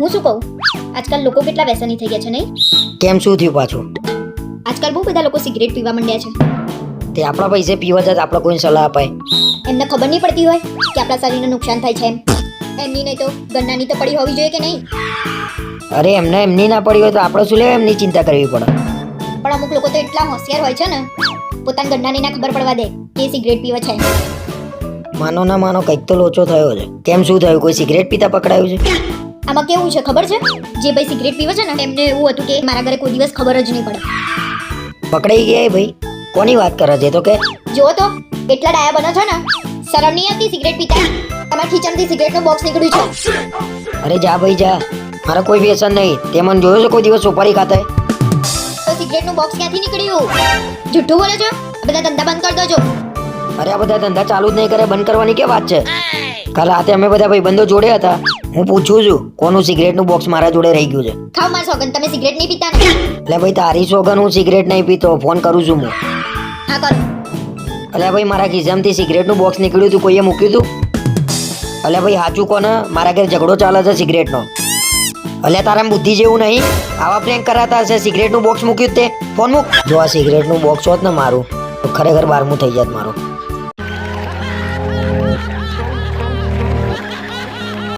હું શું કહું, આજકાલ લોકો કેટલા વ્યસની થઈ ગયા છે નહીં? કેમ, શું થયું પાછું? આજકાલ બહુ બધા લોકો સિગરેટ પીવા માંડ્યા છે. તે આપણા પૈસે પીવા જાય તો આપણે કોઈને સલાહ અપાય? એમને ખબર નહીં પડતી હોય કે આપણા શરીરને નુકસાન થાય છે એમ. એમની નહીં તો ગન્નાની તો પડી હોવી જોઈએ કે નહીં? અરે એમને એમની ના પડી હોય તો આપણે શું લેવા એમની ચિંતા કરવી પડે? પણ અમુક લોકો તો એટલા હોશિયાર હોય છે ને, પોતાની ગન્નાની ના ખબર પડવા દે કે સિગરેટ પીવે છે. માનો ના માનો કંઈક તો લોચો થયો છે. કેમ, શું થયું? કોઈ સિગરેટ પીતા પકડાયું છે? આમાં કેવું છે ખબર છે, જે ભાઈ સિગરેટ પીવે છે ને એમને એવું હતું કે મારા ઘરે કોઈ દિવસ ખબર જ નહીં પડે. પકડાઈ ગયા ભાઈ? કોની વાત કરે છે? તો કે જો તો એટલા ડાયા બનો છો ને, શરમ નહીં આવતી સિગરેટ પીતા? તમારા ખીચામાંથી સિગરેટનું બોક્સ નીકળ્યું છે. અરે જા ભાઈ જા, મારે કોઈ વ્યસન નહીં. તે મને જોયો છે કોઈ દિવસ સુપારી ખાતા? તો સિગરેટનું બોક્સ ક્યાંથી નીકળ્યું? જુઠ્ઠું બોલે છો? આ બધા ધંધા બંધ કરી દેજો. અરે આ બધા ધંધા ચાલુ જ નહીં કરે, બંધ કરવાની કે વાત છે? કાલ રાતે અમે બધા ભાઈબંધો જોડે હતા. હું પૂછું છું કોનું સિગરેટનું બોક્સ મારા જોડે રહી ગયું છે. ખાવ માર સોગન, તમે સિગરેટ નહીં પીતા ને? એટલે ભાઈ તારી સોગન હું સિગરેટ નહીં પીતો. ફોન કરું છું હું. હા કર. અલ્યા ભાઈ મારા ખિસ્સામાંથી સિગરેટનું બોક્સ નીકળ્યું હતું, કોઈએ મૂક્યું હતું? અલ્યા ભાઈ સાચું કોને? મારા ઘરે ઝઘડો ચાલે છે સિગરેટનો. અલ્યા તારા બુદ્ધિ જેવું નહીં? આવા પ્રેન્ક કરાતા હશે. સિગરેટનું બોક્સ મૂક્યું તે ફોન મૂક. જો આ સિગરેટનું બોક્સ હોત ને મારું તો ખરેખર 12મું થઈ જાત મારું.